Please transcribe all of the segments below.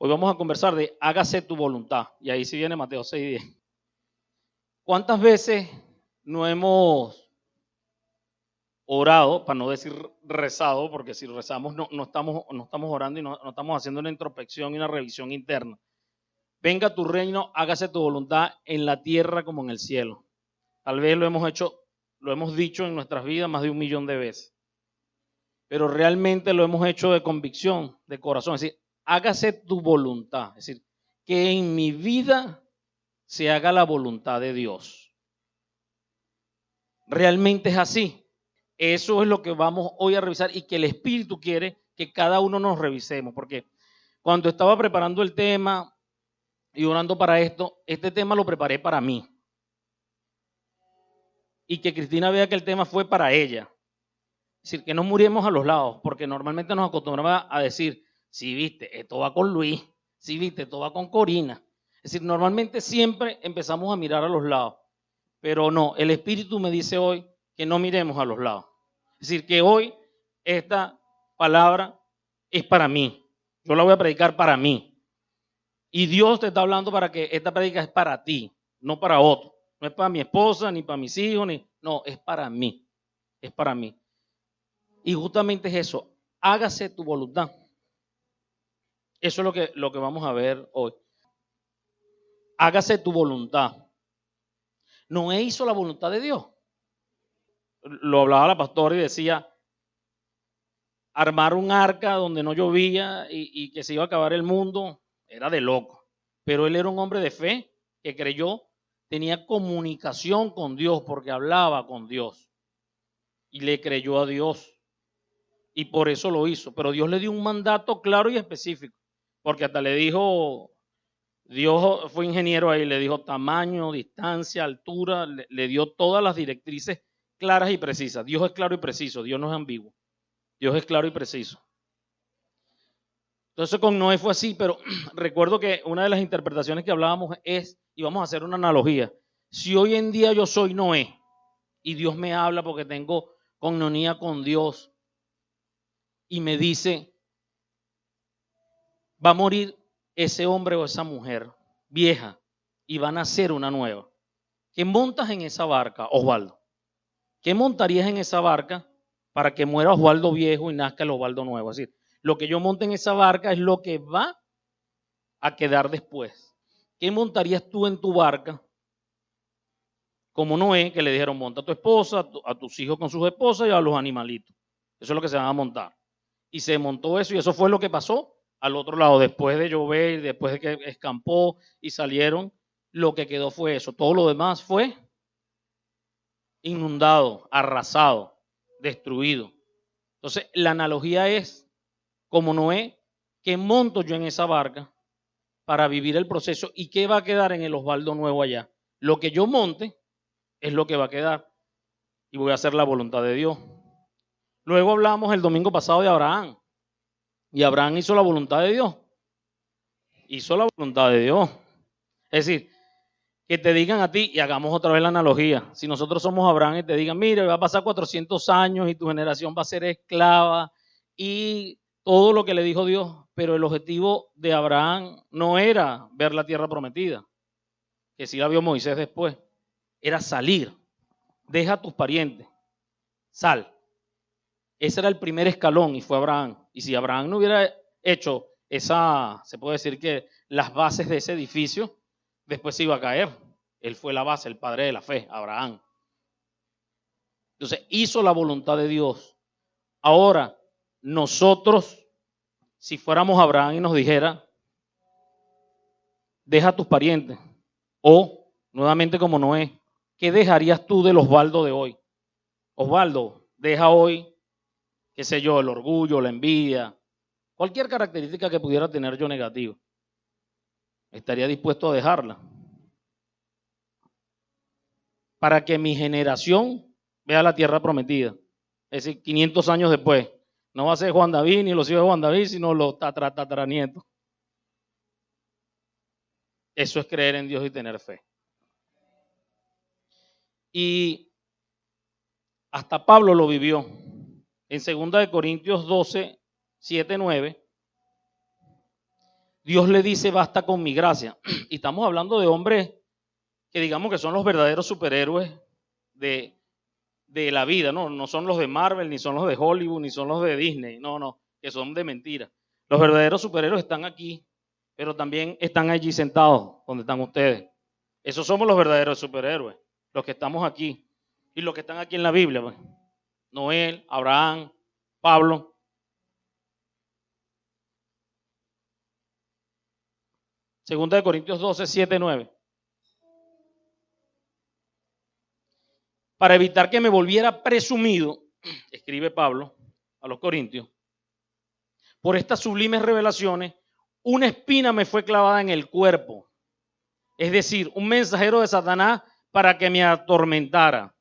Hoy vamos a conversar de hágase tu voluntad. Y ahí sí viene Mateo 6:10. ¿Cuántas veces no hemos orado, para no decir rezado, porque si rezamos no estamos orando y no estamos haciendo una introspección y una revisión interna? Venga tu reino, hágase tu voluntad en la tierra como en el cielo. Tal vez lo hemos dicho en nuestras vidas más de 1.000.000 de veces, pero realmente lo hemos hecho de convicción, de corazón. Es decir, hágase tu voluntad. Es decir, que en mi vida se haga la voluntad de Dios. Realmente es así. Eso es lo que vamos hoy a revisar y que el Espíritu quiere que cada uno nos revisemos, porque cuando estaba preparando el tema y orando para esto, este tema lo preparé para mí. Y que Cristina vea que el tema fue para ella. Es decir, que no muriemos a los lados, porque normalmente nos acostumbramos a decir, sí, viste, esto va con Luis, sí, viste, esto va con Corina. Es decir, normalmente siempre empezamos a mirar a los lados, pero no, el Espíritu me dice hoy que no miremos a los lados. Es decir, que hoy esta palabra es para mí, yo la voy a predicar para mí. Y Dios te está hablando para que esta predica es para ti, no para otro. No es para mi esposa, ni para mis hijos, no, es para mí, es para mí. Y justamente es eso, hágase tu voluntad. Eso es lo que vamos a ver hoy. Hágase tu voluntad. Noé hizo la voluntad de Dios. Lo hablaba la pastora y decía, armar un arca donde no llovía y que se iba a acabar el mundo, era de loco. Pero él era un hombre de fe que creyó, tenía comunicación con Dios porque hablaba con Dios. Y le creyó a Dios. Y por eso lo hizo. Pero Dios le dio un mandato claro y específico. Porque hasta le dijo, Dios fue ingeniero ahí, le dijo tamaño, distancia, altura, le dio todas las directrices claras y precisas. Dios es claro y preciso, Dios no es ambiguo. Dios es claro y preciso. Entonces con Noé fue así, pero recuerdo que una de las interpretaciones que hablábamos es, y vamos a hacer una analogía, si hoy en día yo soy Noé y Dios me habla porque tengo coinonía con Dios y me dice, va a morir ese hombre o esa mujer vieja y va a nacer una nueva. ¿Qué montas en esa barca, Osvaldo? ¿Qué montarías en esa barca para que muera Osvaldo viejo y nazca el Osvaldo nuevo? Es decir, lo que yo monte en esa barca es lo que va a quedar después. ¿Qué montarías tú en tu barca? Como Noé, que le dijeron, monta a tu esposa, a tus hijos con sus esposas y a los animalitos. Eso es lo que se van a montar. Y se montó eso y eso fue lo que pasó al otro lado. Después de llover, después de que escampó y salieron, lo que quedó fue eso. Todo lo demás fue inundado, arrasado, destruido. Entonces, la analogía es, como Noé, ¿qué monto yo en esa barca para vivir el proceso y qué va a quedar en el Osvaldo nuevo allá? Lo que yo monte es lo que va a quedar y voy a hacer la voluntad de Dios. Luego hablamos el domingo pasado de Abraham y Abraham hizo la voluntad de Dios. Hizo la voluntad de Dios. Es decir, que te digan a ti, y hagamos otra vez la analogía, si nosotros somos Abraham y te digan, mire, va a pasar 400 años y tu generación va a ser esclava y todo lo que le dijo Dios, pero el objetivo de Abraham no era ver la tierra prometida, que sí la vio Moisés después, era salir, deja a tus parientes, sal. Ese era el primer escalón y fue Abraham. Y si Abraham no hubiera hecho se puede decir que las bases de ese edificio, después se iba a caer. Él fue la base, el padre de la fe, Abraham. Entonces hizo la voluntad de Dios. Ahora, nosotros, si fuéramos Abraham y nos dijera, deja a tus parientes, o nuevamente como Noé, ¿qué dejarías tú del Osvaldo de hoy? Osvaldo, deja hoy, qué sé yo, el orgullo, la envidia, cualquier característica que pudiera tener yo negativa. Estaría dispuesto a dejarla para que mi generación vea la tierra prometida. Es decir, 500 años después. No va a ser Juan David ni los hijos de Juan David, sino los tataranietos. Eso es creer en Dios y tener fe. Y hasta Pablo lo vivió. En 2 Corintios 12, 7, 9, Dios le dice, basta con mi gracia. Y estamos hablando de hombres que digamos que son los verdaderos superhéroes de la vida, ¿no? No son los de Marvel, ni son los de Hollywood, ni son los de Disney, no, que son de mentira. Los verdaderos superhéroes están aquí, pero también están allí sentados, donde están ustedes. Esos somos los verdaderos superhéroes, los que estamos aquí y los que están aquí en la Biblia. Pues. Noé, Abraham, Pablo. Segunda de Corintios 12, 7, 9. Para evitar que me volviera presumido, escribe Pablo a los Corintios, por estas sublimes revelaciones, una espina me fue clavada en el cuerpo. Es decir, un mensajero de Satanás para que me atormentara.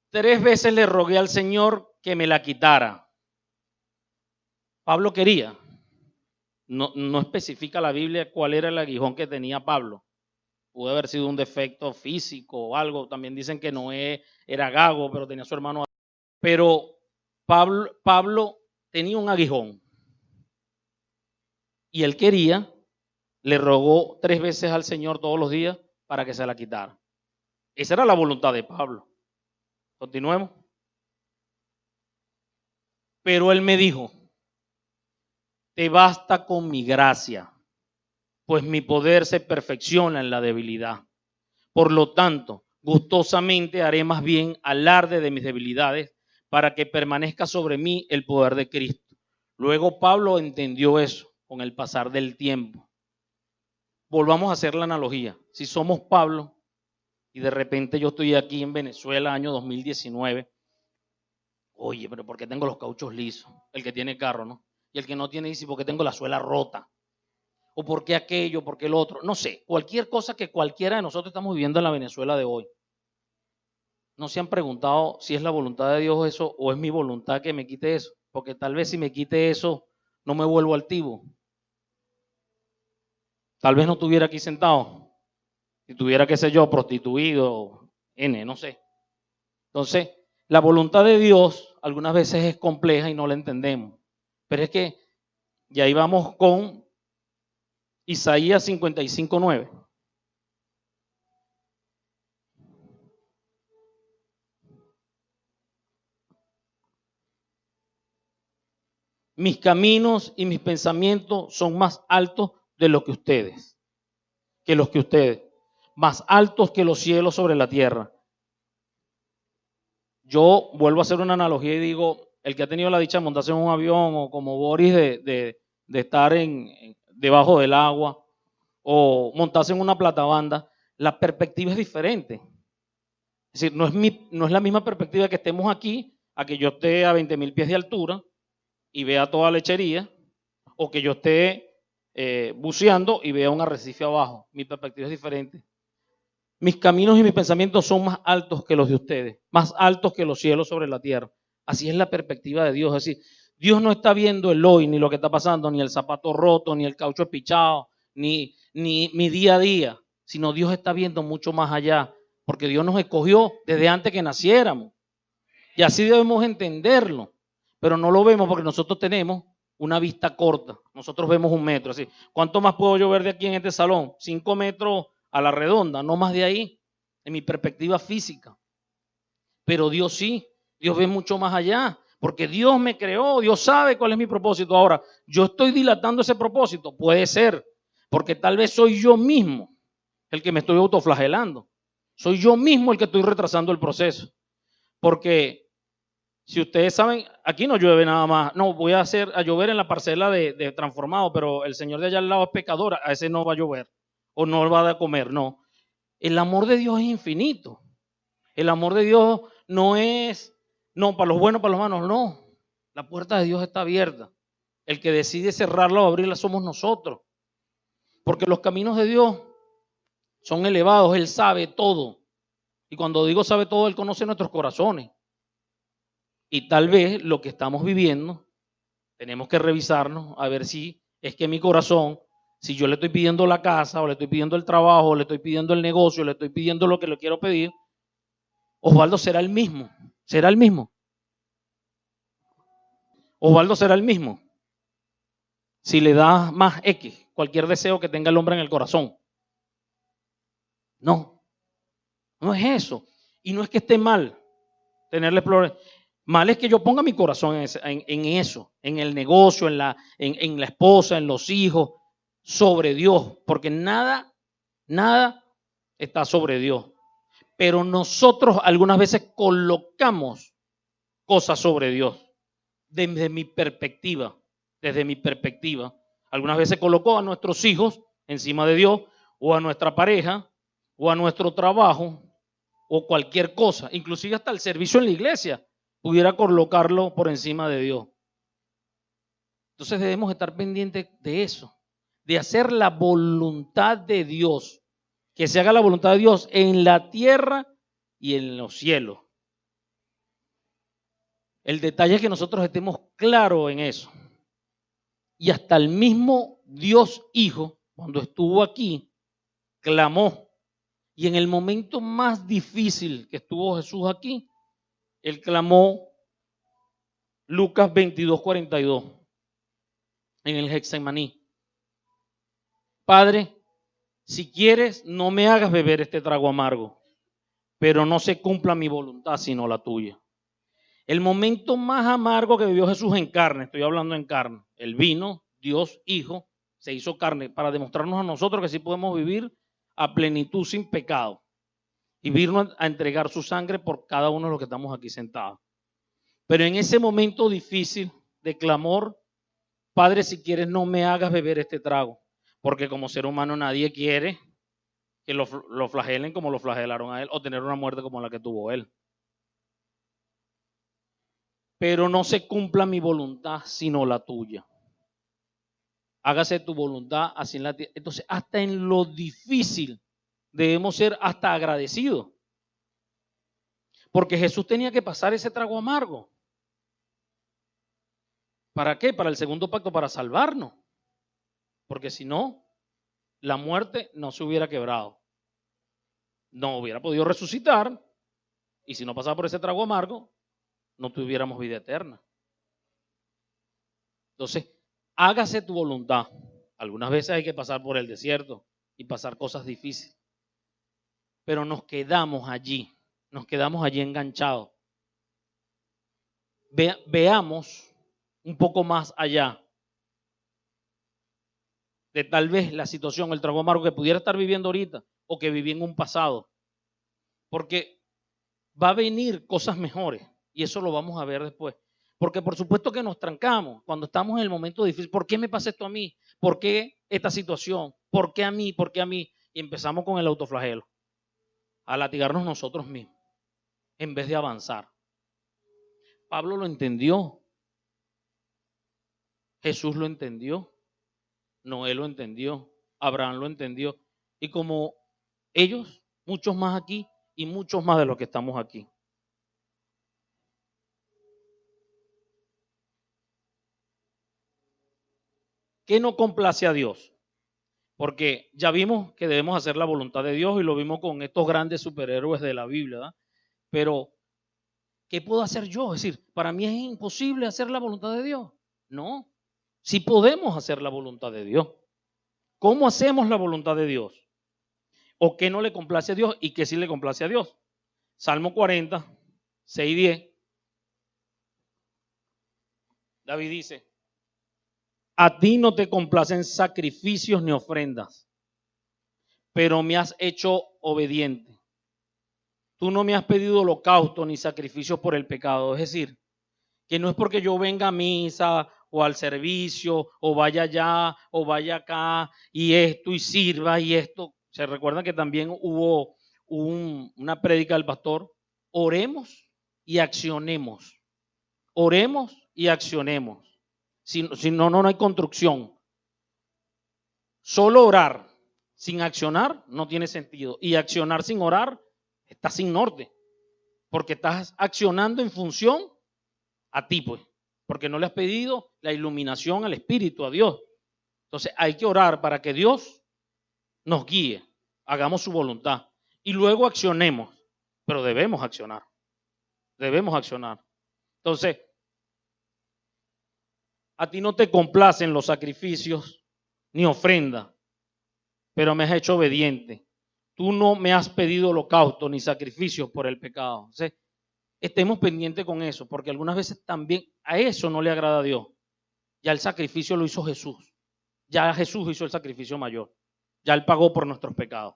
3 veces le rogué al Señor que me la quitara. Pablo quería. No especifica la Biblia cuál era el aguijón que tenía Pablo. Pudo haber sido un defecto físico o algo. También dicen que Noé era gago, pero tenía a su hermano. Pero Pablo tenía un aguijón. Y él quería, le rogó 3 veces al Señor todos los días para que se la quitara. Esa era la voluntad de Pablo. Continuemos. Pero él me dijo, te basta con mi gracia, pues mi poder se perfecciona en la debilidad. Por lo tanto, gustosamente haré más bien alarde de mis debilidades para que permanezca sobre mí el poder de Cristo. Luego Pablo entendió eso con el pasar del tiempo. Volvamos a hacer la analogía. Si somos Pablo y de repente yo estoy aquí en Venezuela, año 2019, oye, pero ¿por qué tengo los cauchos lisos? El que tiene carro, ¿no? Y el que no tiene dice, ¿por qué tengo la suela rota? O ¿por qué aquello? ¿Por qué el otro? No sé, cualquier cosa que cualquiera de nosotros estamos viviendo en la Venezuela de hoy. ¿No se han preguntado si es la voluntad de Dios eso o es mi voluntad que me quite eso? Porque tal vez si me quite eso, no me vuelvo altivo. Tal vez no estuviera aquí sentado. Si tuviera, qué sé yo, prostituido, no sé. Entonces, la voluntad de Dios algunas veces es compleja y no la entendemos. Pero es que, y ahí vamos con Isaías 55:9. Mis caminos y mis pensamientos son más altos de lo que ustedes, más altos que los cielos sobre la tierra. Yo vuelvo a hacer una analogía y digo, el que ha tenido la dicha de montarse en un avión o como Boris de estar debajo del agua o montarse en una platabanda, la perspectiva es diferente. Es decir, no es la misma perspectiva que estemos aquí a que yo esté a 20,000 pies de altura y vea toda lechería, o que yo esté buceando y vea un arrecife abajo. Mi perspectiva es diferente. Mis caminos y mis pensamientos son más altos que los de ustedes, más altos que los cielos sobre la tierra. Así es la perspectiva de Dios. Es decir, Dios no está viendo el hoy, ni lo que está pasando, ni el zapato roto, ni el caucho espichado, ni mi día a día, sino Dios está viendo mucho más allá, porque Dios nos escogió desde antes que naciéramos. Y así debemos entenderlo, pero no lo vemos porque nosotros tenemos una vista corta. Nosotros vemos 1 metro. Así. ¿Cuánto más puedo yo ver de aquí en este salón? 5 metros a la redonda, no más de ahí, en mi perspectiva física. Pero Dios sí, Dios ve mucho más allá, porque Dios me creó, Dios sabe cuál es mi propósito. Ahora, yo estoy dilatando ese propósito, puede ser, porque tal vez soy yo mismo el que me estoy autoflagelando. Soy yo mismo el que estoy retrasando el proceso. Porque si ustedes saben, aquí no llueve nada más. No, voy a llover en la parcela de transformado, pero el señor de allá al lado es pecador, a ese no va a llover o no va a dar comer, no. El amor de Dios es infinito. El amor de Dios no es, no, para los buenos, para los malos, no. La puerta de Dios está abierta. El que decide cerrarla o abrirla somos nosotros. Porque los caminos de Dios son elevados, Él sabe todo. Y cuando digo sabe todo, Él conoce nuestros corazones. Y tal vez lo que estamos viviendo, tenemos que revisarnos a ver si es que mi corazón, si yo le estoy pidiendo la casa, o le estoy pidiendo el trabajo, o le estoy pidiendo el negocio, o le estoy pidiendo lo que le quiero pedir, Osvaldo será el mismo. ¿Será el mismo? Osvaldo será el mismo. si le das más X, cualquier deseo que tenga el hombre en el corazón. No, no es eso. Y no es que esté mal tenerle problemas. Mal es que yo ponga mi corazón en eso, en el negocio, en la esposa, en los hijos, sobre Dios, porque nada está sobre Dios. Pero nosotros algunas veces colocamos cosas sobre Dios. Desde mi perspectiva, algunas veces colocó a nuestros hijos encima de Dios, o a nuestra pareja, o a nuestro trabajo, o cualquier cosa, inclusive hasta el servicio en la iglesia, pudiera colocarlo por encima de Dios. Entonces debemos estar pendientes de eso, de hacer la voluntad de Dios, que se haga la voluntad de Dios en la tierra y en los cielos. El detalle es que nosotros estemos claros en eso. Y hasta el mismo Dios Hijo, cuando estuvo aquí, clamó. Y en el momento más difícil que estuvo Jesús aquí, él clamó Lucas 22:42 en el Getsemaní. Padre, si quieres, no me hagas beber este trago amargo, pero no se cumpla mi voluntad sino la tuya. El momento más amargo que vivió Jesús en carne, estoy hablando en carne, él vino, Dios Hijo, se hizo carne para demostrarnos a nosotros que sí podemos vivir a plenitud sin pecado y vino a entregar su sangre por cada uno de los que estamos aquí sentados. Pero en ese momento difícil de clamor, Padre, si quieres no me hagas beber este trago, porque como ser humano nadie quiere que lo flagelen como lo flagelaron a él o tener una muerte como la que tuvo él. Pero no se cumpla mi voluntad sino la tuya. Hágase tu voluntad así en la tierra. Entonces, hasta en lo difícil debemos ser hasta agradecidos. Porque Jesús tenía que pasar ese trago amargo. ¿Para qué? Para el segundo pacto, para salvarnos. Porque si no, la muerte no se hubiera quebrado. No hubiera podido resucitar. Y si no pasaba por ese trago amargo, no tuviéramos vida eterna. Entonces, hágase tu voluntad. Algunas veces hay que pasar por el desierto y pasar cosas difíciles. Pero nos quedamos allí enganchados. Veamos un poco más allá de tal vez la situación, el trago amargo que pudiera estar viviendo ahorita o que viví en un pasado. Porque va a venir cosas mejores y eso lo vamos a ver después. Porque por supuesto que nos trancamos cuando estamos en el momento difícil. ¿Por qué me pasa esto a mí? ¿Por qué esta situación? ¿Por qué a mí? ¿Por qué a mí? Y empezamos con el autoflagelo, a latigarnos nosotros mismos, en vez de avanzar. Pablo lo entendió. Jesús lo entendió. Noé lo entendió. Abraham lo entendió. Y como ellos, muchos más aquí y muchos más de los que estamos aquí. ¿Qué no complace a Dios? Porque ya vimos que debemos hacer la voluntad de Dios y lo vimos con estos grandes superhéroes de la Biblia, ¿verdad? Pero, ¿qué puedo hacer yo? Es decir, para mí es imposible hacer la voluntad de Dios. No, sí podemos hacer la voluntad de Dios. ¿Cómo hacemos la voluntad de Dios? ¿O qué no le complace a Dios y qué sí le complace a Dios? Salmo 40, 6 y 10. David dice: a ti no te complacen sacrificios ni ofrendas, pero me has hecho obediente. Tú no me has pedido holocausto ni sacrificios por el pecado. Es decir, que no es porque yo venga a misa o al servicio o vaya allá o vaya acá y esto y sirva y esto. Se recuerdan que también hubo una prédica del pastor. Oremos y accionemos. Oremos y accionemos. Si no, no hay construcción. Solo orar sin accionar no tiene sentido. Y accionar sin orar está sin norte. Porque estás accionando en función a ti, pues. Porque no le has pedido la iluminación al Espíritu, a Dios. Entonces hay que orar para que Dios nos guíe. Hagamos su voluntad. Y luego accionemos. Pero debemos accionar. Debemos accionar. Entonces, a ti no te complacen los sacrificios ni ofrenda, pero me has hecho obediente. Tú no me has pedido holocausto ni sacrificios por el pecado. Entonces, estemos pendientes con eso, porque algunas veces también a eso no le agrada a Dios. Ya el sacrificio lo hizo Jesús. Ya Jesús hizo el sacrificio mayor. Ya Él pagó por nuestros pecados.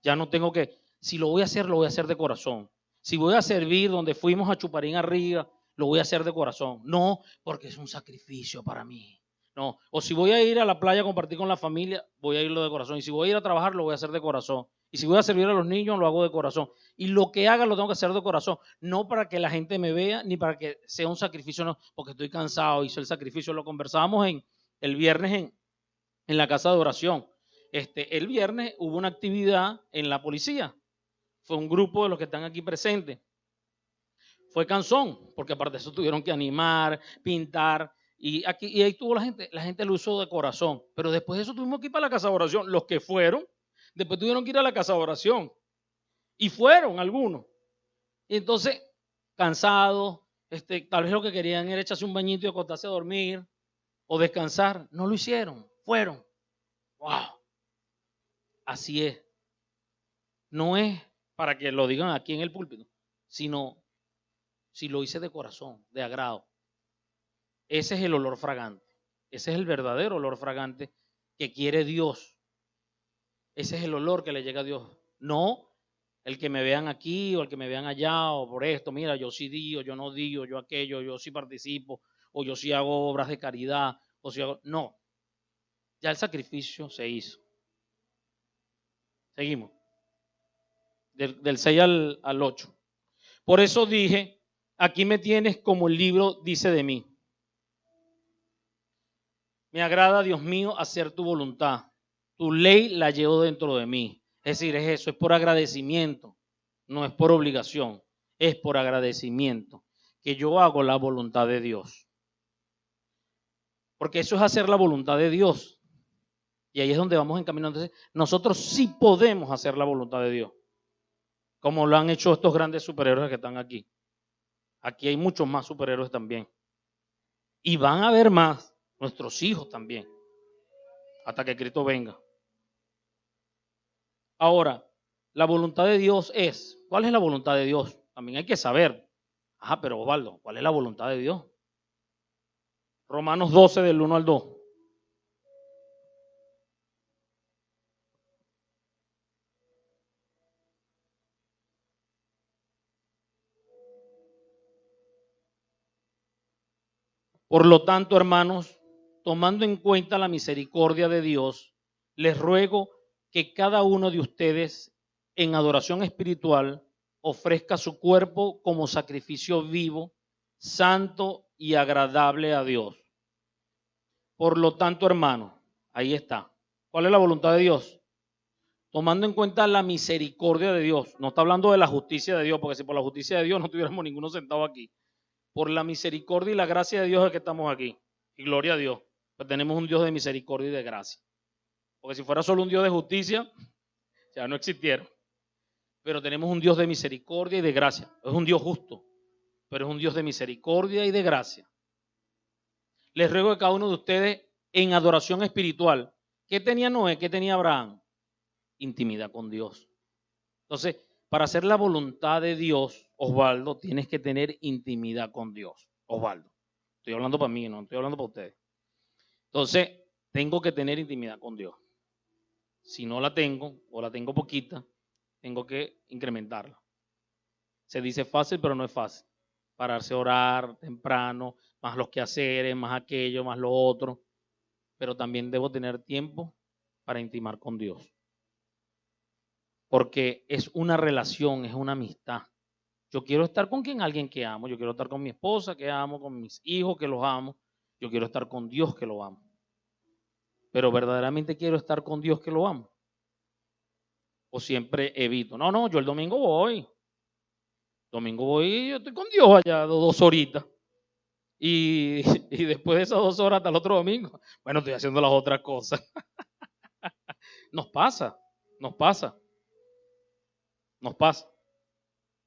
Ya no tengo que, si lo voy a hacer, lo voy a hacer de corazón. Si voy a servir donde fuimos a Chuparín arriba, lo voy a hacer de corazón. No, porque es un sacrificio para mí. No, o si voy a ir a la playa a compartir con la familia, voy a irlo de corazón. Y si voy a ir a trabajar, lo voy a hacer de corazón. Y si voy a servir a los niños, lo hago de corazón. Y lo que haga lo tengo que hacer de corazón. No para que la gente me vea, ni para que sea un sacrificio, no, porque estoy cansado, hice el sacrificio. Lo conversábamos el viernes en la casa de oración. El viernes hubo una actividad en la policía. Fue un grupo de los que están aquí presentes. Fue cansón, porque aparte de eso tuvieron que animar, pintar. Y ahí tuvo la gente lo usó de corazón. Pero después de eso tuvimos que ir para la casa de oración. Los que fueron, después tuvieron que ir a la casa de oración. Y fueron algunos. Y entonces, cansados, tal vez lo que querían era echarse un bañito y acostarse a dormir o descansar. No lo hicieron, fueron. ¡Wow! Así es. No es para que lo digan aquí en el púlpito, sino si lo hice de corazón, de agrado. Ese es el olor fragante. Ese es el verdadero olor fragante que quiere Dios. Ese es el olor que le llega a Dios. No el que me vean aquí o el que me vean allá o por esto. Mira, yo sí digo, yo no digo, yo aquello, yo sí participo o yo sí hago obras de caridad o si hago... No. Ya el sacrificio se hizo. Seguimos. Del 6 al 8. Por eso dije, aquí me tienes como el libro dice de mí. Me agrada, Dios mío, hacer tu voluntad. Tu ley la llevo dentro de mí. Es decir, es eso, es por agradecimiento, no es por obligación, es por agradecimiento que yo hago la voluntad de Dios. Porque eso es hacer la voluntad de Dios. Y ahí es donde vamos encaminando. Entonces, nosotros sí podemos hacer la voluntad de Dios, como lo han hecho estos grandes superhéroes que están aquí. Aquí hay muchos más superhéroes también. Y van a haber más, nuestros hijos también, hasta que Cristo venga. Ahora, la voluntad de Dios es, ¿cuál es la voluntad de Dios? También hay que saber. Ajá, pero Osvaldo, ¿cuál es la voluntad de Dios? Romanos 12 del 1 al 2. Por lo tanto, hermanos, tomando en cuenta la misericordia de Dios, les ruego que cada uno de ustedes en adoración espiritual ofrezca su cuerpo como sacrificio vivo, santo y agradable a Dios. Por lo tanto, hermanos, ahí está. ¿Cuál es la voluntad de Dios? Tomando en cuenta la misericordia de Dios. No está hablando de la justicia de Dios, porque si por la justicia de Dios no tuviéramos ninguno sentado aquí. Por la misericordia y la gracia de Dios es que estamos aquí. Y gloria a Dios. Pues tenemos un Dios de misericordia y de gracia. Porque si fuera solo un Dios de justicia, ya no existiera. Pero tenemos un Dios de misericordia y de gracia. Es un Dios justo, pero es un Dios de misericordia y de gracia. Les ruego a cada uno de ustedes en adoración espiritual. ¿Qué tenía Noé? ¿Qué tenía Abraham? Intimidad con Dios. Entonces, para hacer la voluntad de Dios, Osvaldo, tienes que tener intimidad con Dios. Osvaldo, estoy hablando para mí, no estoy hablando para ustedes. Entonces, tengo que tener intimidad con Dios. Si no la tengo, o la tengo poquita, tengo que incrementarla. Se dice fácil, pero no es fácil. Pararse a orar temprano, más los quehaceres, más aquello, más lo otro. Pero también debo tener tiempo para intimar con Dios. Porque es una relación, es una amistad. Yo quiero estar con alguien que amo. Yo quiero estar con mi esposa que amo, con mis hijos que los amo. Yo quiero estar con Dios que lo amo. Pero verdaderamente quiero estar con Dios que lo amo. O siempre evito. No, yo el domingo voy. Domingo voy, yo estoy con Dios allá 2 horitas. Y después de esas 2 horas hasta el otro domingo, bueno, estoy haciendo las otras cosas. Nos pasa.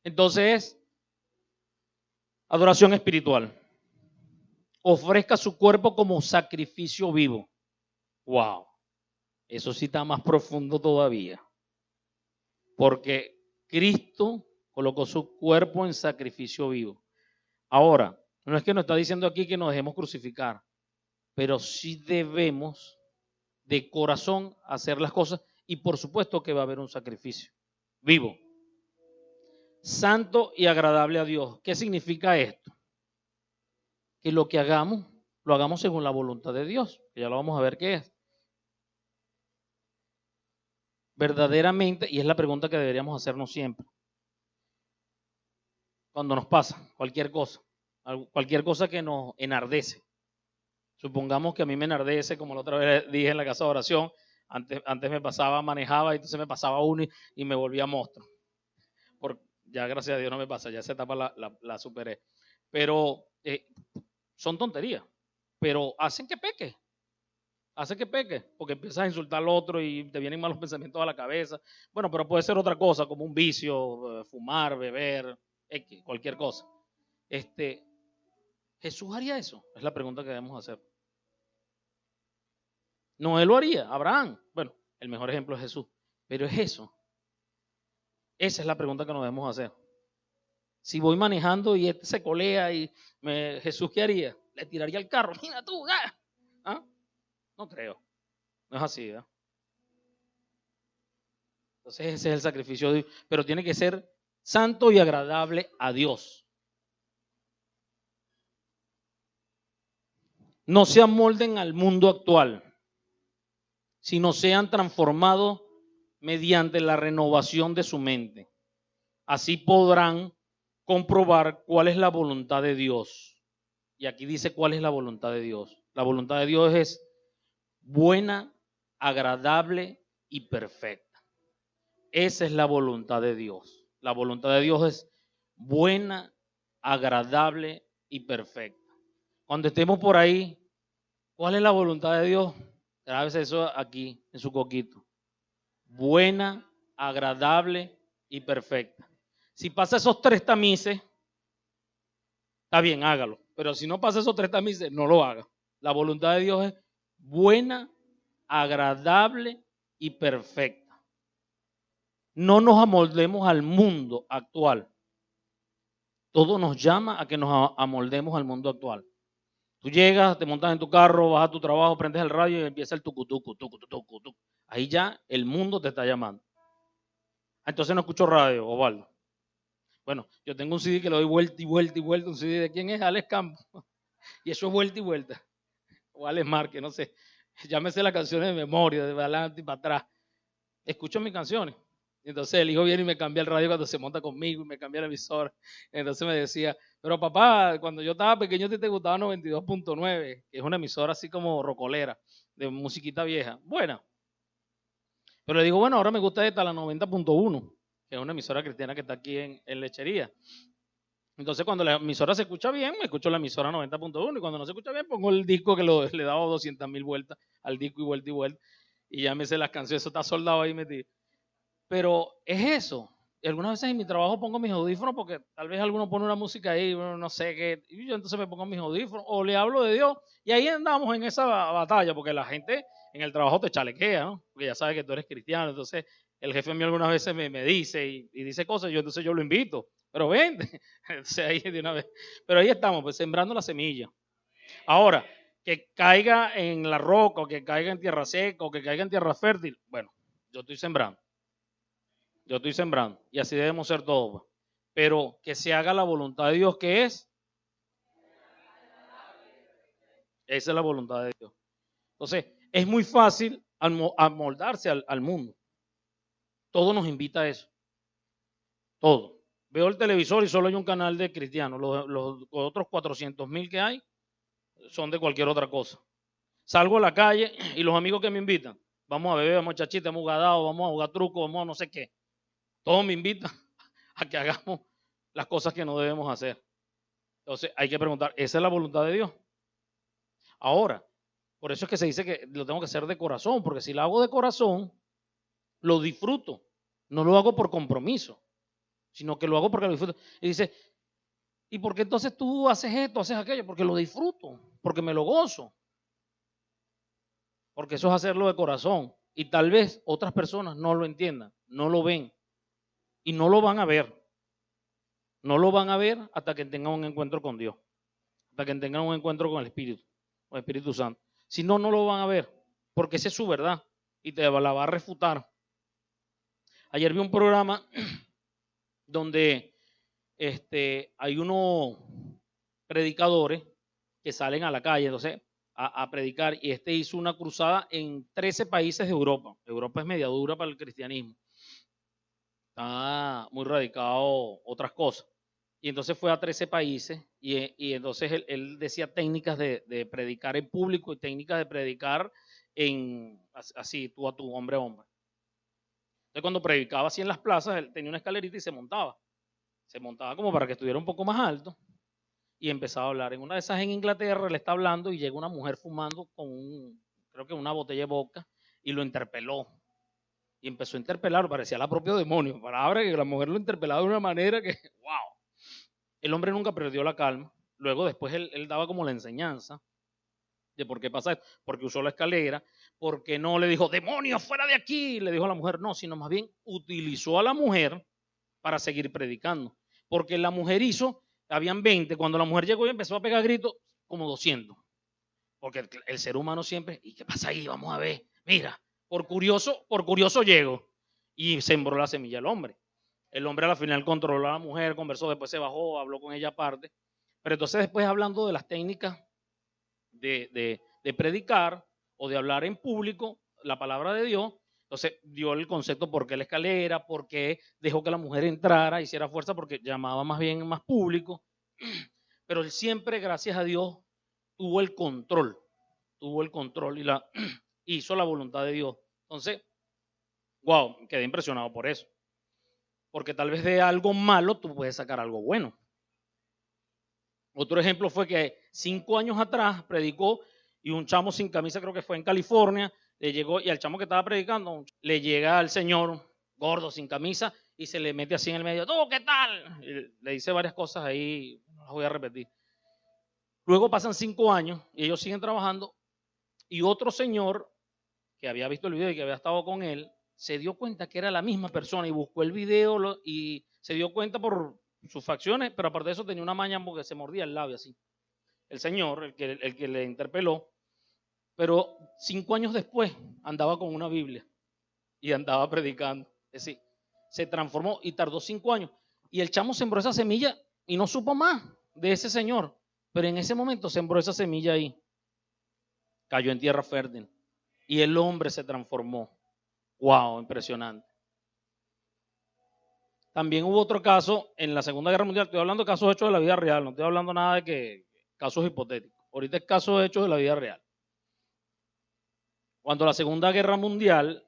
Entonces, adoración espiritual. ofrezca su cuerpo como sacrificio vivo. Wow, eso sí está más profundo todavía. Porque Cristo colocó su cuerpo en sacrificio vivo. Ahora, no es que nos está diciendo aquí que nos dejemos crucificar, pero sí debemos de corazón hacer las cosas y por supuesto que va a haber un sacrificio vivo, santo y agradable a Dios. ¿Qué significa esto? Que lo que hagamos, lo hagamos según la voluntad de Dios, que ya lo vamos a ver qué es. Verdaderamente, y es la pregunta que deberíamos hacernos siempre, cuando nos pasa cualquier cosa que nos enardece. Supongamos que a mí me enardece, como la otra vez dije en la casa de oración, antes me pasaba, manejaba y entonces me pasaba uno y me volvía monstruo. Ya gracias a Dios no me pasa, ya esa etapa la superé. Pero son tonterías, pero hacen que peque. Porque empiezas a insultar al otro y te vienen malos pensamientos a la cabeza. Bueno, pero puede ser otra cosa, como un vicio, fumar, beber, cualquier cosa. ¿Jesús haría eso? Es la pregunta que debemos hacer. No, él lo haría, Abraham. Bueno, el mejor ejemplo es Jesús. Pero es eso. Esa es la pregunta que nos debemos hacer. Si voy manejando y este se colea y Jesús, ¿qué haría? Le tiraría el carro. Mira tú, ¿ah? No creo. No es así, ¿verdad? Entonces ese es el sacrificio de Dios. Pero tiene que ser santo y agradable a Dios. No se amolden al mundo actual, sino sean transformados mediante la renovación de su mente. Así podrán comprobar cuál es la voluntad de Dios. Y aquí dice cuál es la voluntad de Dios. La voluntad de Dios es buena, agradable y perfecta. Esa es la voluntad de Dios. La voluntad de Dios es buena, agradable y perfecta. Cuando estemos por ahí, ¿cuál es la voluntad de Dios? Grábese eso aquí en su coquito. Buena, agradable y perfecta. Si pasa esos 3 tamices, está bien, hágalo. Pero si no pasa esos 3 tamices, no lo haga. La voluntad de Dios es buena, agradable y perfecta. No nos amoldemos al mundo actual. Todo nos llama a que nos amoldemos al mundo actual. Tú llegas, te montas en tu carro, vas a tu trabajo, prendes el radio y empieza el tucutucu, tucu. Ahí ya el mundo te está llamando. Entonces no escucho radio, Osvaldo. Bueno, yo tengo un CD que le doy vuelta y vuelta y vuelta. Un CD de quién es, Alex Campos. Y eso es vuelta y vuelta. O Alex Márquez, no sé. Ya me sé las canciones de memoria, de adelante y para atrás. Escucho mis canciones. Entonces el hijo viene y me cambia el radio cuando se monta conmigo y me cambia el emisor. Entonces me decía, pero papá, cuando yo estaba pequeño te gustaba 92.9, que es una emisora así como rocolera, de musiquita vieja. Buena. Pero le digo, bueno, ahora me gusta esta, la 90.1, que es una emisora cristiana que está aquí en Lechería. Entonces cuando la emisora se escucha bien, me escucho la emisora 90.1 y cuando no se escucha bien, pongo el disco que le he dado 200,000 vueltas al disco y vuelta y vuelta. Y ya me sé las canciones, eso está soldado ahí metido. Pero es eso. Y algunas veces en mi trabajo pongo mis audífonos porque tal vez alguno pone una música ahí, no sé qué, y yo entonces me pongo mis audífonos o le hablo de Dios y ahí andamos en esa batalla porque la gente en el trabajo te chalequea, ¿no? Porque ya sabe que tú eres cristiano, entonces el jefe mío algunas veces me dice y dice cosas, entonces yo lo invito, pero vente, entonces ahí de una vez. Pero ahí estamos, pues sembrando la semilla. Ahora, que caiga en la roca o que caiga en tierra seca o que caiga en tierra fértil, bueno, yo estoy sembrando. Y así debemos ser todos. Pero que se haga la voluntad de Dios, que es. Esa es la voluntad de Dios. Entonces, es muy fácil amoldarse al mundo. Todo nos invita a eso. Todo. Veo el televisor y solo hay un canal de cristianos. Los otros 400,000 que hay son de cualquier otra cosa. Salgo a la calle y los amigos que me invitan, vamos a beber, vamos a chachita, vamos a jugar dado, vamos a jugar truco, vamos a no sé qué. Todos me invitan a que hagamos las cosas que no debemos hacer. Entonces hay que preguntar, ¿esa es la voluntad de Dios? Ahora, por eso es que se dice que lo tengo que hacer de corazón, porque si lo hago de corazón, lo disfruto. No lo hago por compromiso, sino que lo hago porque lo disfruto. Y dice, ¿Y por qué entonces tú haces esto, haces aquello? Porque lo disfruto, porque me lo gozo. Porque eso es hacerlo de corazón. Y tal vez otras personas no lo entiendan, no lo ven y no lo van a ver. No lo van a ver hasta que tengan un encuentro con Dios, hasta que tengan un encuentro con el Espíritu Santo. Si no, no lo van a ver, porque esa es su verdad y te la va a refutar. Ayer vi un programa donde hay unos predicadores que salen a la calle, entonces, a predicar, y hizo una cruzada en 13 países de Europa. Europa es media dura para el cristianismo. Está muy radicado otras cosas. Y entonces fue a 13 países y entonces él decía técnicas de predicar en público y técnicas de predicar así, tú a tu, hombre a hombre. Entonces cuando predicaba así en las plazas, él tenía una escalerita y se montaba. Se montaba como para que estuviera un poco más alto y empezaba a hablar. En una de esas en Inglaterra, él está hablando y llega una mujer fumando con creo que una botella de vodka y lo interpeló. Y empezó a interpelarlo, parecía la propio demonio. Palabra que la mujer lo interpelaba de una manera que, wow. El hombre nunca perdió la calma. Luego después él daba como la enseñanza de por qué pasa esto. Porque usó la escalera, porque no le dijo, demonio, fuera de aquí. Le dijo a la mujer, no, sino más bien utilizó a la mujer para seguir predicando. Porque la mujer habían 20, cuando la mujer llegó y empezó a pegar gritos, como 200. Porque el ser humano siempre, ¿y qué pasa ahí? Vamos a ver, mira, por curioso llego. Y sembró la semilla el hombre. El hombre a la final controló a la mujer, conversó, después se bajó, habló con ella aparte. Pero entonces después hablando de las técnicas de predicar o de hablar en público la palabra de Dios, entonces dio el concepto por qué la escalera, por qué dejó que la mujer entrara, hiciera fuerza, porque llamaba más bien más público. Pero él siempre, gracias a Dios, tuvo el control y hizo la voluntad de Dios. Entonces, wow, quedé impresionado por eso. Porque tal vez de algo malo tú puedes sacar algo bueno. Otro ejemplo fue que 5 años atrás predicó y un chamo sin camisa, creo que fue en California, le llegó y al chamo que estaba predicando, le llega al señor gordo sin camisa y se le mete así en el medio, ¿tú qué tal? Y le dice varias cosas ahí, no las voy a repetir. Luego pasan 5 años y ellos siguen trabajando y otro señor que había visto el video y que había estado con él, se dio cuenta que era la misma persona y buscó el video y se dio cuenta por sus facciones, pero aparte de eso tenía una maña porque se mordía el labio así. El señor, el que le interpeló, pero 5 años después andaba con una Biblia y andaba predicando. Es decir, se transformó y tardó 5 años. Y el chamo sembró esa semilla y no supo más de ese señor, pero en ese momento sembró esa semilla ahí. Cayó en tierra fértil y el hombre se transformó. ¡Wow! Impresionante. También hubo otro caso en la Segunda Guerra Mundial. Estoy hablando de casos hechos de la vida real, no estoy hablando nada de que casos hipotéticos. Ahorita es casos hechos de la vida real. Cuando la Segunda Guerra Mundial,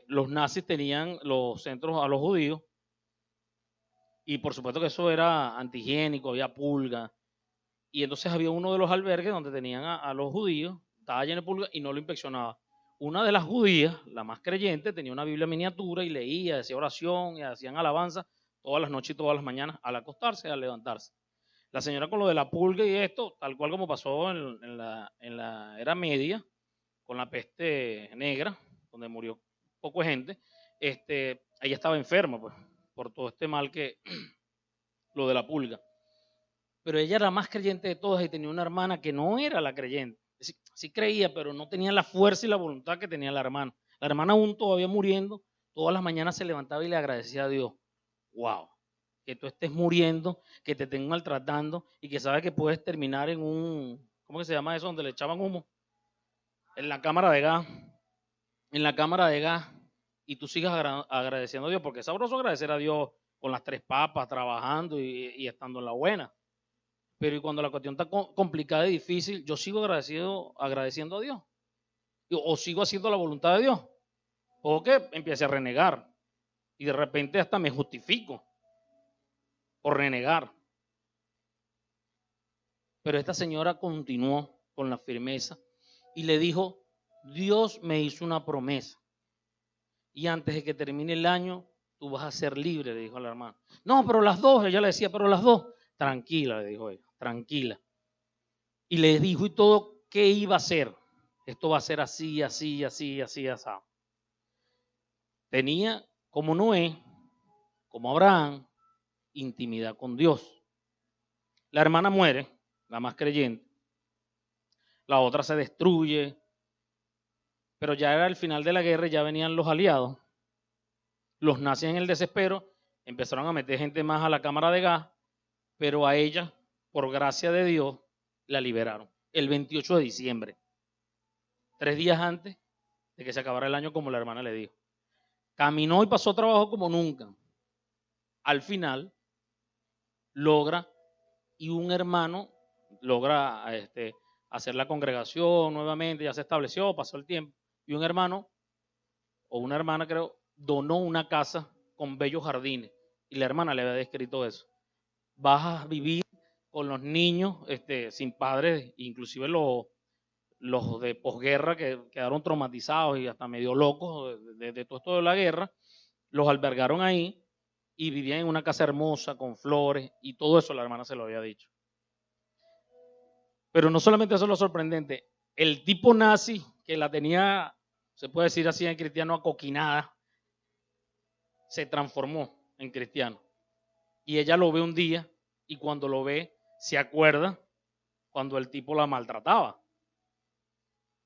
los nazis tenían los centros a los judíos y por supuesto que eso era antihigiénico, había pulga. Y entonces había uno de los albergues donde tenían a los judíos, estaba lleno de pulga y no lo inspeccionaba. Una de las judías, la más creyente, tenía una Biblia miniatura y leía, hacía oración y hacían alabanza todas las noches y todas las mañanas al acostarse y al levantarse. La señora con lo de la pulga y esto, tal cual como pasó en la Era Media, con la peste negra, donde murió poco gente, ella estaba enferma pues, por todo este mal que lo de la pulga. Pero ella era la más creyente de todas y tenía una hermana que no era la creyente. Sí creía, pero no tenía la fuerza y la voluntad que tenía la hermana. La hermana aún todavía muriendo, todas las mañanas se levantaba y le agradecía a Dios. Wow, que tú estés muriendo, que te estén maltratando y que sabes que puedes terminar en ¿cómo que se llama eso? Donde le echaban humo. En la cámara de gas. En la cámara de gas. Y tú sigas agradeciendo a Dios, porque es sabroso agradecer a Dios con las 3 papas, trabajando y estando en la buena. Pero y cuando la cuestión está complicada y difícil, yo sigo agradeciendo a Dios. O sigo haciendo la voluntad de Dios. O que empiece a renegar. Y de repente hasta me justifico por renegar. Pero esta señora continuó con la firmeza y le dijo, Dios me hizo una promesa. Y antes de que termine el año, tú vas a ser libre, le dijo a la hermana. No, pero las dos, ella le decía, pero las dos. Tranquila, le dijo ella, tranquila. Y le dijo y todo qué iba a hacer. Esto va a ser así, así, así, así, así. Tenía como Noé, como Abraham, intimidad con Dios. La hermana muere, la más creyente. La otra se destruye. Pero ya era el final de la guerra y ya venían los aliados. Los nazis en el desespero empezaron a meter gente más a la cámara de gas, pero a ella, por gracia de Dios, la liberaron. El 28 de diciembre, 3 días antes de que se acabara el año, como la hermana le dijo. Caminó y pasó trabajo como nunca. Al final, logra, y un hermano logra hacer la congregación nuevamente, ya se estableció, pasó el tiempo, y un hermano, o una hermana creo, donó una casa con bellos jardines, y la hermana le había descrito eso. Vas a vivir con los niños sin padres, inclusive los de posguerra que quedaron traumatizados y hasta medio locos de todo esto de la guerra, los albergaron ahí y vivían en una casa hermosa con flores y todo eso la hermana se lo había dicho. Pero no solamente eso es lo sorprendente, el tipo nazi que la tenía, se puede decir así en cristiano, acoquinada, se transformó en cristiano. Y ella lo ve un día y cuando lo ve se acuerda cuando el tipo la maltrataba.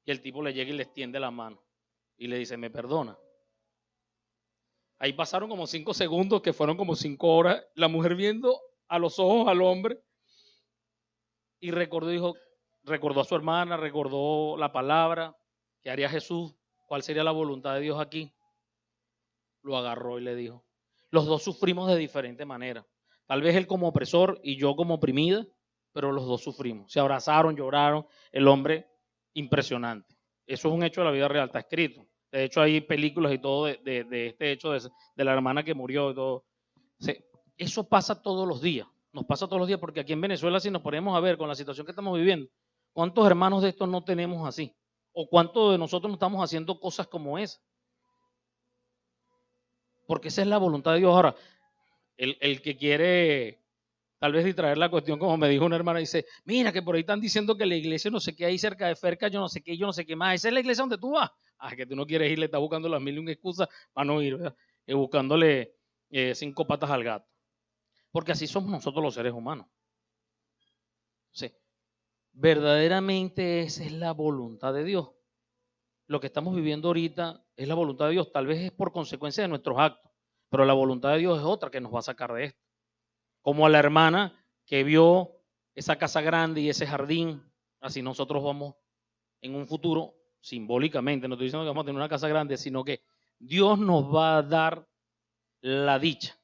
Y el tipo le llega y le extiende la mano y le dice, ¿me perdona? Ahí pasaron como 5 segundos, que fueron como 5 horas, la mujer viendo a los ojos al hombre y recordó a su hermana, recordó la palabra que haría Jesús, cuál sería la voluntad de Dios aquí. Lo agarró y le dijo, los dos sufrimos de diferente manera. Tal vez él como opresor y yo como oprimida, pero los dos sufrimos. Se abrazaron, lloraron, el hombre impresionante. Eso es un hecho de la vida real, está escrito. De hecho hay películas y todo de este hecho de la hermana que murió y todo. Eso pasa todos los días, nos pasa todos los días porque aquí en Venezuela si nos ponemos a ver con la situación que estamos viviendo, ¿cuántos hermanos de estos no tenemos así? ¿O cuántos de nosotros no estamos haciendo cosas como esa? Porque esa es la voluntad de Dios. Ahora, el que quiere tal vez distraer la cuestión, como me dijo una hermana, dice, mira que por ahí están diciendo que la iglesia no sé qué hay cerca de Ferca, yo no sé qué más. Esa es la iglesia donde tú vas. Ah, que tú no quieres ir, le estás buscando las mil y una excusas para no ir, ¿verdad? Buscándole 5 patas al gato. Porque así somos nosotros los seres humanos. Sí. Verdaderamente esa es la voluntad de Dios. Lo que estamos viviendo ahorita es la voluntad de Dios. Tal vez es por consecuencia de nuestros actos, pero la voluntad de Dios es otra que nos va a sacar de esto. Como a la hermana que vio esa casa grande y ese jardín, así nosotros vamos en un futuro, simbólicamente, no estoy diciendo que vamos a tener una casa grande, sino que Dios nos va a dar la dicha.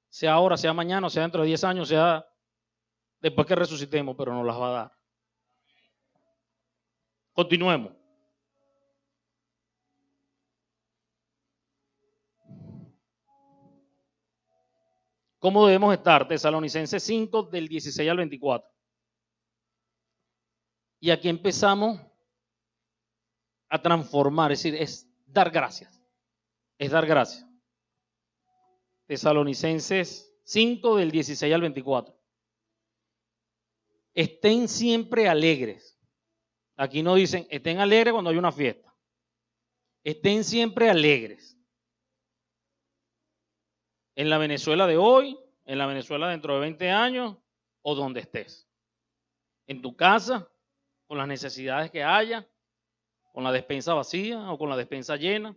Sea ahora, sea mañana, sea dentro de 10 años, sea después que resucitemos, pero nos las va a dar. Continuemos. ¿Cómo debemos estar? Tesalonicenses 5, del 16 al 24. Y aquí empezamos a transformar, es decir, es dar gracias. Es dar gracias. Tesalonicenses 5, del 16 al 24. Estén siempre alegres. Aquí no dicen, estén alegres cuando hay una fiesta. Estén siempre alegres. En la Venezuela de hoy, en la Venezuela dentro de 20 años o donde estés. En tu casa, con las necesidades que haya, con la despensa vacía o con la despensa llena,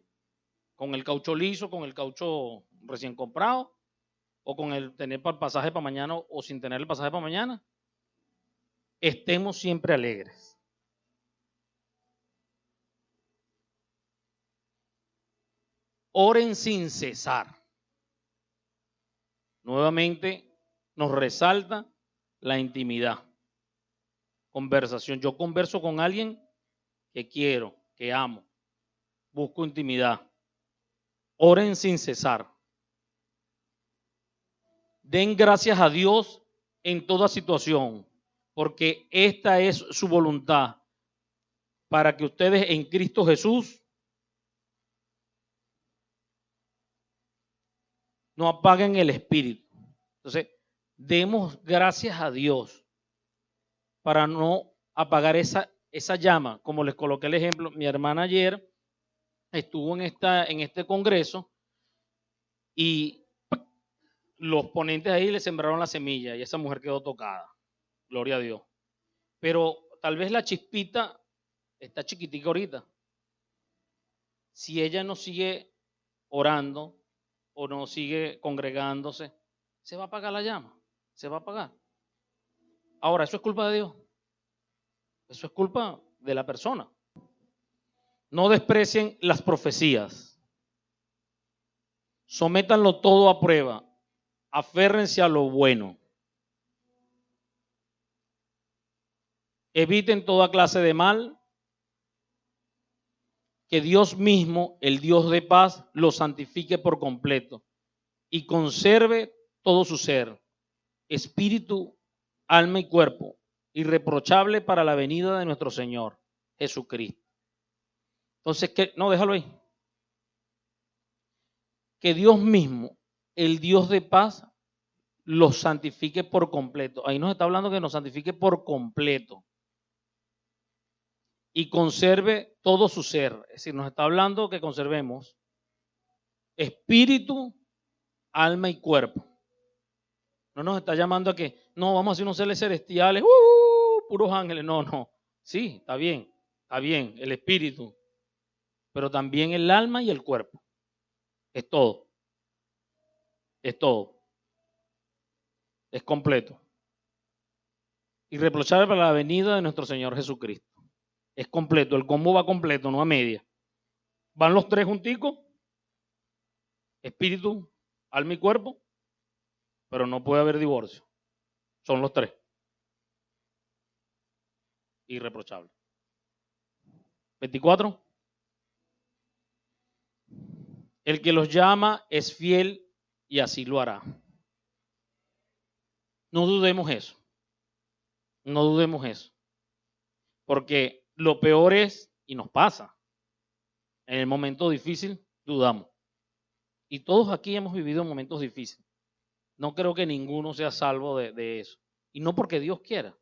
con el caucho liso, con el caucho recién comprado o con el tener el pasaje para mañana o sin tener el pasaje para mañana. Estemos siempre alegres. Oren sin cesar. Nuevamente nos resalta la intimidad. Conversación. Yo converso con alguien que quiero, que amo. Busco intimidad. Oren sin cesar. Den gracias a Dios en toda situación, porque esta es su voluntad, para que ustedes en Cristo Jesús no apaguen el espíritu. Entonces, demos gracias a Dios para no apagar esa llama. Como les coloqué el ejemplo, mi hermana ayer estuvo en este congreso y los ponentes ahí le sembraron la semilla y esa mujer quedó tocada. Gloria a Dios. Pero tal vez la chispita está chiquitica ahorita. Si ella no sigue orando o no sigue congregándose, se va a apagar la llama, se va a apagar. Ahora, ¿eso es culpa de Dios? Eso es culpa de la persona. No desprecien las profecías. Sométanlo todo a prueba. Aférrense a lo bueno. Eviten toda clase de mal. Que Dios mismo, el Dios de paz, lo santifique por completo y conserve todo su ser, espíritu, alma y cuerpo, irreprochable para la venida de nuestro Señor Jesucristo. Entonces, no, déjalo ahí. Que Dios mismo, el Dios de paz, los santifique por completo. Ahí nos está hablando que nos santifique por completo y conserve todo su ser. Es decir, nos está hablando que conservemos espíritu, alma y cuerpo. No nos está llamando a que, no, vamos a hacer unos seres celestiales, puros ángeles. No, no. Sí, está bien, el espíritu, pero también el alma y el cuerpo. Es todo. Es todo. Es completo. Irreprochable para la venida de nuestro Señor Jesucristo. Es completo, el combo va completo, no a media. Van los tres junticos, espíritu, alma y cuerpo, pero no puede haber divorcio. Son los tres. Irreprochable. 24. El que los llama es fiel y así lo hará. No dudemos eso. No dudemos eso. Porque lo peor es, y nos pasa, en el momento difícil dudamos. Y todos aquí hemos vivido momentos difíciles. No creo que ninguno sea salvo de eso. Y no porque Dios quiera,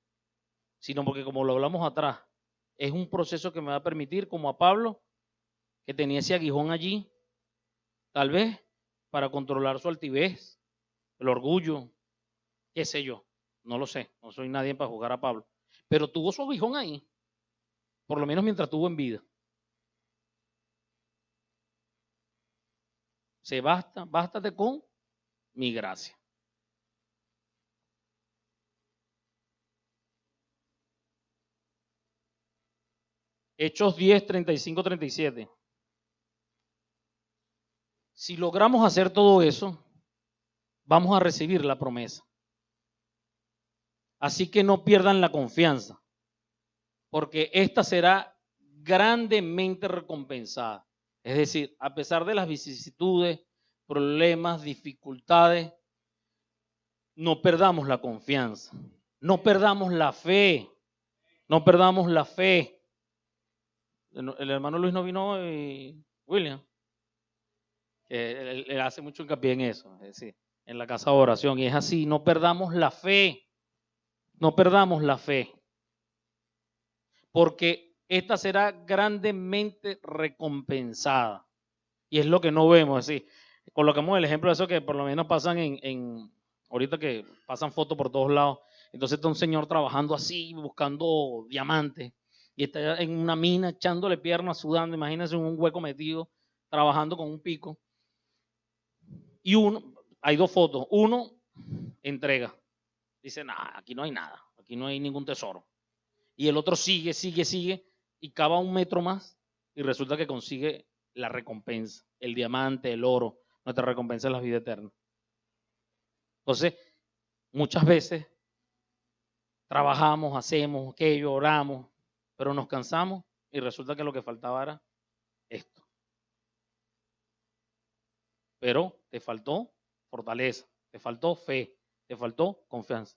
sino porque, como lo hablamos atrás, es un proceso que me va a permitir, como a Pablo, que tenía ese aguijón allí, tal vez para controlar su altivez, el orgullo, qué sé yo, no lo sé, no soy nadie para jugar a Pablo, pero tuvo su aguijón ahí, por lo menos mientras estuvo en vida. Bástate con mi gracia. Hechos 10, 35, 37. Si logramos hacer todo eso, vamos a recibir la promesa. Así que no pierdan la confianza, porque esta será grandemente recompensada. Es decir, a pesar de las vicisitudes, problemas, dificultades, no perdamos la confianza, no perdamos la fe, no perdamos la fe. El hermano Luis no vino hoy, William. Él hace mucho hincapié en eso, es decir, en la casa de oración, y es así, no perdamos la fe, no perdamos la fe, porque esta será grandemente recompensada, y es lo que no vemos, así, colocamos el ejemplo de eso que por lo menos pasan ahorita que pasan fotos por todos lados, entonces está un señor trabajando así, buscando diamantes, y está en una mina echándole piernas, sudando, imagínense en un hueco metido, trabajando con un pico. Y hay dos fotos. Uno entrega. Dice, nada, aquí no hay nada. Aquí no hay ningún tesoro. Y el otro sigue y cava un metro más y resulta que consigue la recompensa. El diamante, el oro. Nuestra recompensa es la vida eterna. Entonces, muchas veces trabajamos, hacemos aquello, oramos, pero nos cansamos y resulta que lo que faltaba era esto. Pero te faltó fortaleza, te faltó fe, te faltó confianza.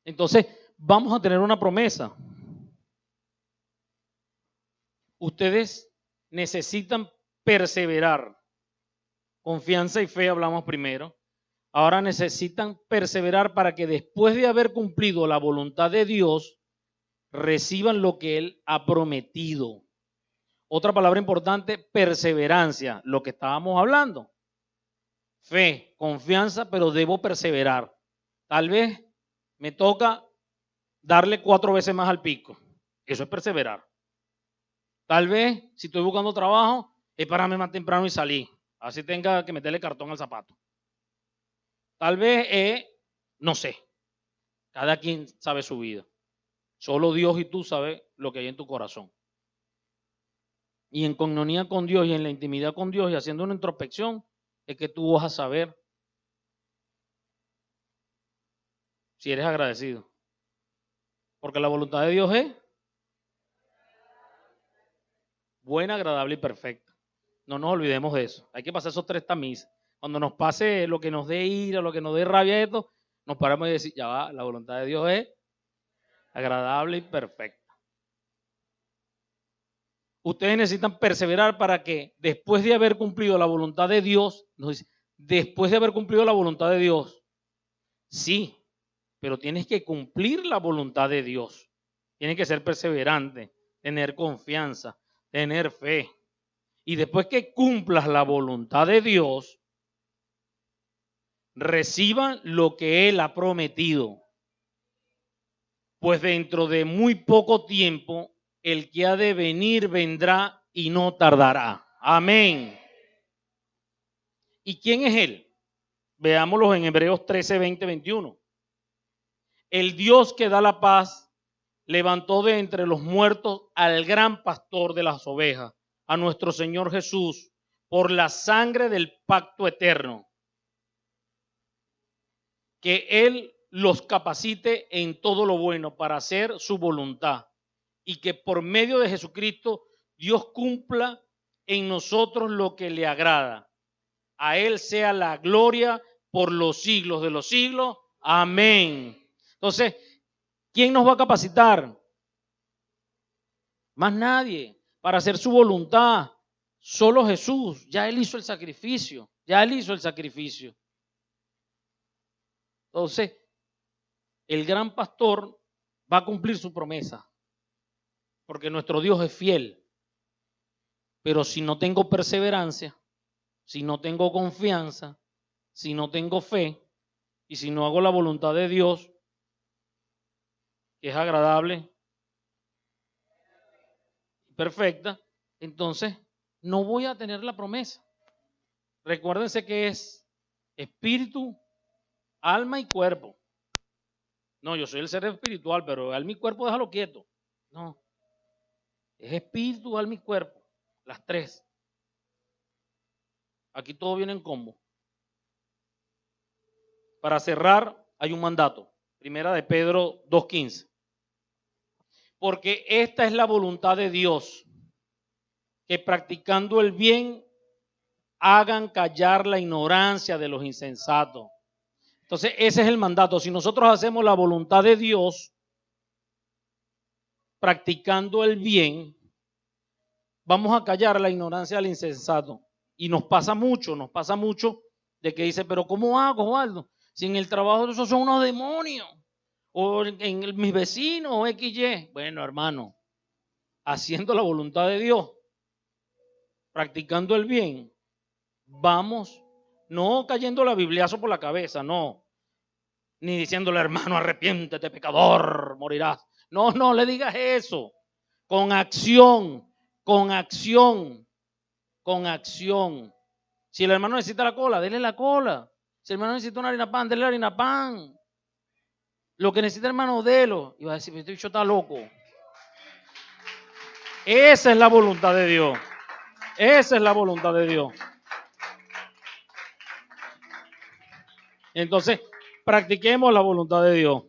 Entonces, vamos a tener una promesa. Ustedes necesitan perseverar. Confianza y fe hablamos primero. Ahora necesitan perseverar para que después de haber cumplido la voluntad de Dios, reciban lo que Él ha prometido. Otra palabra importante, perseverancia, lo que estábamos hablando. Fe, confianza, pero debo perseverar. Tal vez me toca darle 4 veces más al pico. Eso es perseverar. Tal vez, si estoy buscando trabajo, es pararme más temprano y salir. Así tenga que meterle cartón al zapato. Tal vez, no sé, cada quien sabe su vida. Solo Dios y tú sabes lo que hay en tu corazón. Y en comunión con Dios y en la intimidad con Dios y haciendo una introspección, es que tú vas a saber si eres agradecido. Porque la voluntad de Dios es buena, agradable y perfecta. No nos olvidemos de eso. Hay que pasar esos 3 tamices. Cuando nos pase lo que nos dé ira, lo que nos dé rabia, esto, nos paramos y decir, ya va, la voluntad de Dios es agradable y perfecta. Ustedes necesitan perseverar para que después de haber cumplido la voluntad de Dios, nos dice, después de haber cumplido la voluntad de Dios, sí, pero tienes que cumplir la voluntad de Dios. Tienes que ser perseverante, tener confianza, tener fe. Y después que cumplas la voluntad de Dios, reciban lo que Él ha prometido. Pues dentro de muy poco tiempo, el que ha de venir vendrá y no tardará. Amén. ¿Y quién es Él? Veámoslo en Hebreos 13, 20, 21. El Dios que da la paz levantó de entre los muertos al gran pastor de las ovejas, a nuestro Señor Jesús, por la sangre del pacto eterno. Que Él los capacite en todo lo bueno para hacer su voluntad y que por medio de Jesucristo Dios cumpla en nosotros lo que le agrada. A Él sea la gloria por los siglos de los siglos. Amén. Entonces, ¿quién nos va a capacitar? Más nadie para hacer su voluntad. Solo Jesús. Ya Él hizo el sacrificio. Ya Él hizo el sacrificio. Entonces, el gran pastor va a cumplir su promesa, porque nuestro Dios es fiel. Pero si no tengo perseverancia, si no tengo confianza, si no tengo fe, y si no hago la voluntad de Dios, que es agradable y perfecta, entonces no voy a tener la promesa. Recuérdense que es espíritu, alma y cuerpo. No, yo soy el ser espiritual, pero alma y cuerpo déjalo quieto. No, es espíritu, alma y cuerpo, las 3. Aquí todo viene en combo. Para cerrar, hay un mandato. Primera de Pedro 2:15. Porque esta es la voluntad de Dios, que practicando el bien hagan callar la ignorancia de los insensatos. Entonces, ese es el mandato. Si nosotros hacemos la voluntad de Dios, practicando el bien, vamos a callar la ignorancia del insensato. Y nos pasa mucho de que dice, pero ¿cómo hago, Waldo? Si en el trabajo esos son unos demonios, o en mis vecinos, o XY. Bueno, hermano, haciendo la voluntad de Dios, practicando el bien, vamos, no cayendo la bibliazo por la cabeza, no, ni diciéndole, hermano, arrepiéntete, pecador, morirás. No, no le digas eso. Con acción, con acción, con acción. Si el hermano necesita la cola, dele la cola. Si el hermano necesita una harina pan, dele la harina pan. Lo que necesita el hermano, délo. Y va a decir, este bicho está loco. Esa es la voluntad de Dios. Esa es la voluntad de Dios. Entonces, practiquemos la voluntad de Dios.